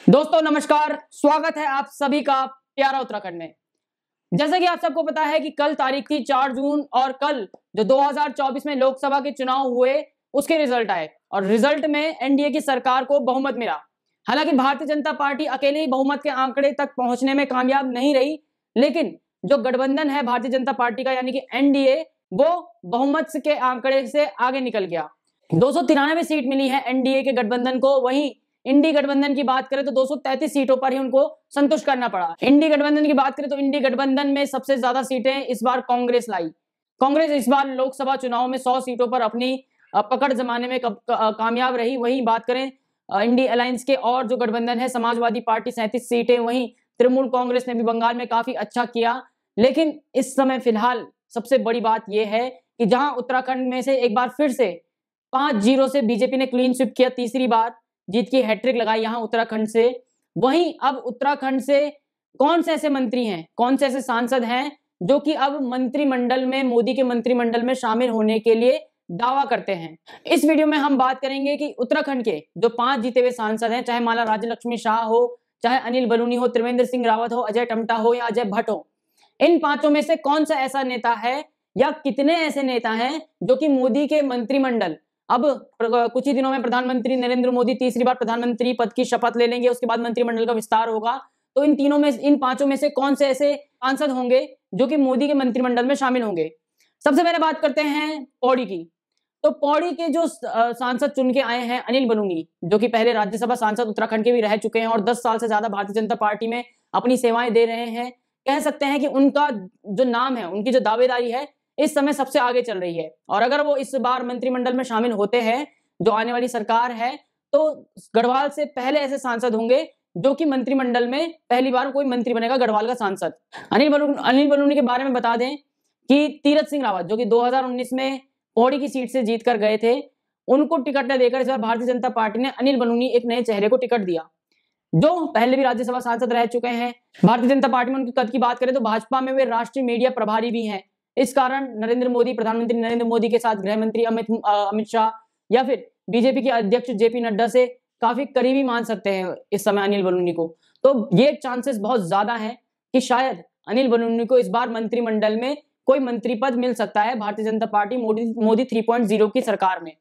दोस्तों नमस्कार, स्वागत है आप सभी का प्यारा उत्तराखंड में। जैसा कि आप सबको पता है कि कल तारीख थी 4 जून और कल जो 2024 में लोकसभा के चुनाव हुए उसके रिजल्ट आए और रिजल्ट में एनडीए की सरकार को बहुमत मिला। हालांकि भारतीय जनता पार्टी अकेले ही बहुमत के आंकड़े तक पहुंचने में कामयाब नहीं रही, लेकिन जो गठबंधन है भारतीय जनता पार्टी का यानी कि एनडीए, वो बहुमत के आंकड़े से आगे निकल गया। 293 सीट मिली है एनडीए के गठबंधन को। वहीं इंडी गठबंधन की बात करें तो 233 सीटों पर ही उनको संतुष्ट करना पड़ा। इंडी गठबंधन की बात करें तो इंडी गठबंधन में सबसे ज्यादा सीटें इस बार कांग्रेस लाई। कांग्रेस इस बार लोकसभा चुनाव में 100 सीटों पर अपनी पकड़ जमाने में कामयाब रही। वहीं बात करें इंडी अलायंस के और जो गठबंधन है समाजवादी पार्टी 37 सीटें, वहीं तृणमूल कांग्रेस ने भी बंगाल में काफी अच्छा किया। लेकिन इस समय फिलहाल सबसे बड़ी बात यह है कि जहां उत्तराखंड में से एक बार फिर से 5-0 से बीजेपी ने क्लीन स्वीप किया, तीसरी बार जीत की हैट्रिक लगाई यहां उत्तराखंड से। वहीं अब उत्तराखंड से कौन से ऐसे मंत्री हैं, कौन से ऐसे सांसद हैं जो कि अब मंत्रिमंडल में, मोदी के मंत्रिमंडल में शामिल होने के लिए दावा करते हैं। इस वीडियो में हम बात करेंगे कि उत्तराखंड के जो 5 जीते हुए सांसद हैं, चाहे माला राज्यलक्ष्मी शाह हो, चाहे अनिल बलूनी हो, त्रिवेंद्र सिंह रावत हो, अजय टम्टा हो या अजय भट्ट हो, इन पांचों में से कौन सा ऐसा नेता है या कितने ऐसे नेता हैं जो कि मोदी के मंत्रिमंडल, अब कुछ ही दिनों में प्रधानमंत्री नरेंद्र मोदी तीसरी बार प्रधानमंत्री पद की शपथ ले लेंगे, उसके बाद मंत्रिमंडल का विस्तार होगा। तो इन पांचों में से कौन से ऐसे सांसद होंगे जो कि मोदी के मंत्रिमंडल में शामिल होंगे। सबसे पहले बात करते हैं पौड़ी की। तो पौड़ी के जो सांसद चुन के आए हैं अनिल बलूनी, जो कि पहले राज्यसभा सांसद उत्तराखंड के भी रह चुके हैं और 10 साल से ज्यादा भारतीय जनता पार्टी में अपनी सेवाएं दे रहे हैं। कह सकते हैं कि उनका जो नाम है, उनकी जो दावेदारी है, इस समय सबसे आगे चल रही है। और अगर वो इस बार मंत्रिमंडल में शामिल होते हैं, जो आने वाली सरकार है, तो गढ़वाल से पहले ऐसे सांसद होंगे जो कि मंत्रिमंडल में पहली बार कोई मंत्री बनेगा, गढ़वाल का सांसद। अनिल बलूनी के बारे में बता दें कि तीरथ सिंह रावत, जो कि 2019 में पौड़ी की सीट से जीत कर गए थे, उनको टिकट न देकर इस बार भारतीय जनता पार्टी ने अनिल बलूनी, एक नए चेहरे को टिकट दिया, जो पहले भी राज्यसभा सांसद रह चुके हैं। भारतीय जनता पार्टी में उनके कद की बात करें तो भाजपा में वे राष्ट्रीय मीडिया प्रभारी भी हैं। इस कारण प्रधानमंत्री नरेंद्र मोदी के साथ गृह मंत्री अमित शाह या फिर बीजेपी के अध्यक्ष जेपी नड्डा से काफी करीबी मान सकते हैं इस समय अनिल बलूनी को। तो ये चांसेस बहुत ज्यादा है कि शायद अनिल बलूनी को इस बार मंत्रिमंडल में कोई मंत्री पद मिल सकता है भारतीय जनता पार्टी मोदी 3.0 की सरकार में।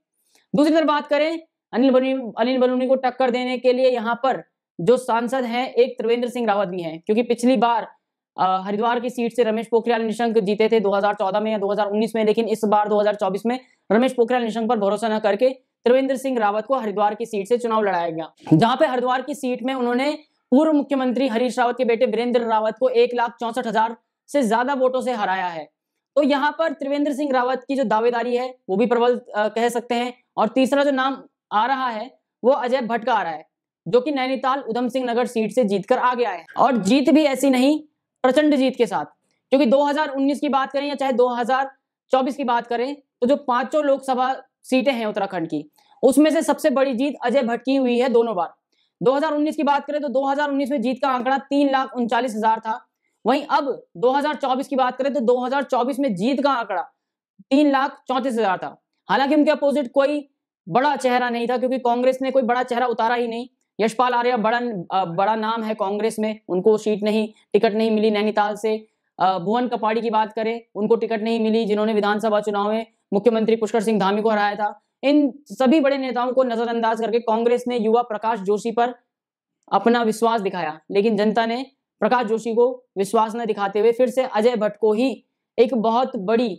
दूसरी तरफ बात करें, अनिल बलूनी को टक्कर देने के लिए यहाँ पर जो सांसद हैं, एक त्रिवेंद्र सिंह रावत भी हैं, क्योंकि पिछली बार हरिद्वार की सीट से रमेश पोखरियाल निशंक जीते थे 2014 में या 2019 में, लेकिन इस बार 2024 में रमेश पोखरियाल निशंक पर भरोसा न करके त्रिवेंद्र सिंह रावत को हरिद्वार की सीट से चुनाव लड़ाया गया, जहां पे हरिद्वार की सीट में उन्होंने पूर्व मुख्यमंत्री हरीश रावत के बेटे वीरेंद्र रावत को 1,64,000 से ज्यादा वोटों से हराया है। तो यहाँ पर त्रिवेंद्र सिंह रावत की जो दावेदारी है वो भी प्रबल कह सकते हैं। और तीसरा जो नाम आ रहा है वो अजय भट्ट का आ रहा है, जो कि नैनीताल उधम सिंह नगर सीट से जीतकर आगे आए हैं। और जीत भी ऐसी नहीं, प्रचंड जीत के साथ, क्योंकि 2019 की बात करें या चाहे 2024 की बात करें, तो जो 5 लोकसभा सीटें हैं उत्तराखंड की, उसमें से सबसे बड़ी जीत अजय भट्ट की हुई है दोनों बार। 2019 की बात करें तो 2019 में जीत का आंकड़ा 3,39,000 था। वहीं अब 2024 की बात करें तो 2024 में जीत का आंकड़ा 3,34,000 था। हालांकि उनके अपोजिट कोई बड़ा चेहरा नहीं था, क्योंकि कांग्रेस ने कोई बड़ा चेहरा उतारा ही नहीं। यशपाल आर्या बड़ा नाम है कांग्रेस में, उनको टिकट नहीं मिली नैनीताल से। भुवन कपाड़ी की बात करें, उनको टिकट नहीं मिली, जिन्होंने विधानसभा चुनाव में मुख्यमंत्री पुष्कर सिंह धामी को हराया था। इन सभी बड़े नेताओं को नजरअंदाज करके कांग्रेस ने युवा प्रकाश जोशी पर अपना विश्वास दिखाया, लेकिन जनता ने प्रकाश जोशी को विश्वास न दिखाते हुए फिर से अजय भट्ट को ही एक बहुत बड़ी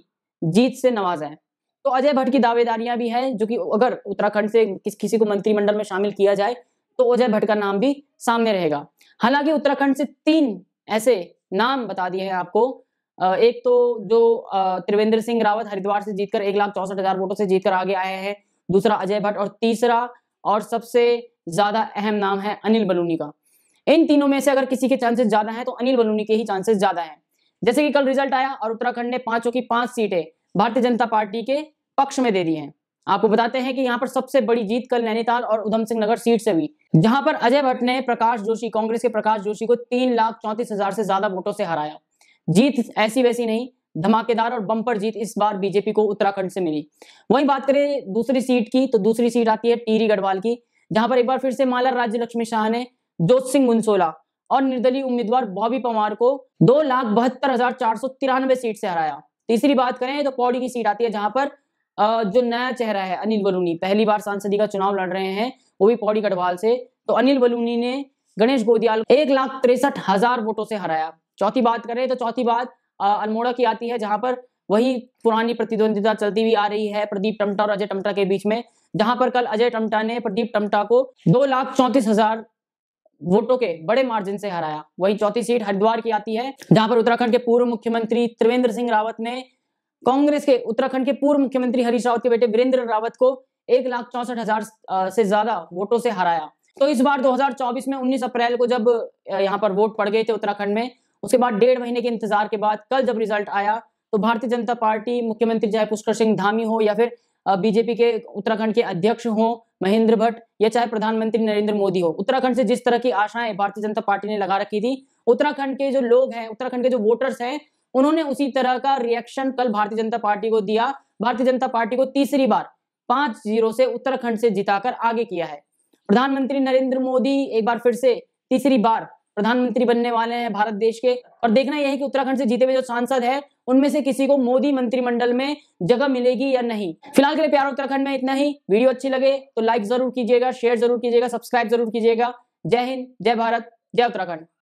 जीत से नवाजा है। तो अजय भट्ट की दावेदारियां भी है, जो कि अगर उत्तराखंड से किसी को मंत्रिमंडल में शामिल किया जाए तो अजय भट्ट का नाम भी सामने रहेगा। हालांकि उत्तराखंड से 3 ऐसे नाम बता दिए हैं आपको। एक तो जो त्रिवेंद्र सिंह रावत हरिद्वार से जीतकर 1,64,000 वोटों से जीतकर आगे आए हैं, दूसरा अजय भट्ट, और तीसरा और सबसे ज्यादा अहम नाम है अनिल बलूनी का। इन तीनों में से अगर किसी के चांसेस ज्यादा हैं तो अनिल बलूनी के ही चांसेस ज्यादा हैं। जैसे कि कल रिजल्ट आया और उत्तराखंड ने 5 की 5 सीटें भारतीय जनता पार्टी के पक्ष में दे दी हैं। आपको बताते हैं कि यहाँ पर सबसे बड़ी जीत कल नैनीताल और उधम सिंह नगर सीट से हुई, जहां पर अजय भट्ट ने कांग्रेस के प्रकाश जोशी को 3,34,000 से ज्यादा वोटों से हराया। जीत ऐसी वैसी नहीं, धमाकेदार और बम्पर जीत इस बार बीजेपी को उत्तराखंड से मिली। वहीं बात करें दूसरी सीट की, तो दूसरी सीट आती है टिहरी गढ़वाल की, जहां पर एक बार फिर से माला राज्यलक्ष्मी शाह ने जोत सिंह मुंसोला और निर्दलीय उम्मीदवार बॉबी परमार को 2,72,493 सीट से हराया। तीसरी बात करें तो पौड़ी की सीट आती है, जहां पर जो नया चेहरा है अनिल बलूनी, पहली बार सांसदी का चुनाव लड़ रहे हैं, वो भी पौड़ी गढ़वाल से। तो अनिल बलूनी ने गणेश गोदियाल 1,63,000 वोटों से हराया। चौथी बात करें तो चौथी बात अल्मोड़ा की आती है, जहां पर वही पुरानी प्रतिद्वंदिता चलती हुई आ रही है प्रदीप टमटा और अजय टमटा के बीच में, जहां पर कल अजय टमटा ने प्रदीप टमटा को 2,34,000 वोटों के बड़े मार्जिन से हराया। वही चौथी सीट हरिद्वार की आती है, जहां पर उत्तराखंड के पूर्व मुख्यमंत्री त्रिवेंद्र सिंह रावत ने कांग्रेस के उत्तराखंड के पूर्व मुख्यमंत्री हरीश रावत के बेटे वीरेंद्र रावत को 1,64,000 से ज्यादा वोटों से हराया। तो इस बार 2024 में 19 अप्रैल को जब यहाँ पर वोट पड़ गए थे उत्तराखंड में, उसके बाद 1.5 महीने के इंतजार के बाद कल जब रिजल्ट आया, तो भारतीय जनता पार्टी, मुख्यमंत्री चाहे पुष्कर सिंह धामी हो या फिर बीजेपी के उत्तराखंड के अध्यक्ष हो महेंद्र भट्ट, या चाहे प्रधानमंत्री नरेंद्र मोदी हो, उत्तराखंड से जिस तरह की आशाएं भारतीय जनता पार्टी ने लगा रखी थी, उत्तराखंड के जो लोग हैं, उत्तराखंड के जो वोटर्स हैं, उन्होंने उसी तरह का रिएक्शन कल भारतीय जनता पार्टी को दिया। भारतीय जनता पार्टी को तीसरी बार 5-0 से उत्तराखंड से जिताकर आगे किया है। प्रधानमंत्री नरेंद्र मोदी एक बार फिर से तीसरी बार प्रधानमंत्री बनने वाले हैं भारत देश के, और देखना यह है कि उत्तराखंड से जीते हुए जो सांसद है उनमें से किसी को मोदी मंत्रिमंडल में जगह मिलेगी या नहीं। फिलहाल के लिए प्यारा उत्तराखंड में इतना ही। वीडियो अच्छी लगे तो लाइक जरूर कीजिएगा, शेयर जरूर कीजिएगा, सब्सक्राइब जरूर कीजिएगा। जय हिंद, जय भारत, जय उत्तराखंड।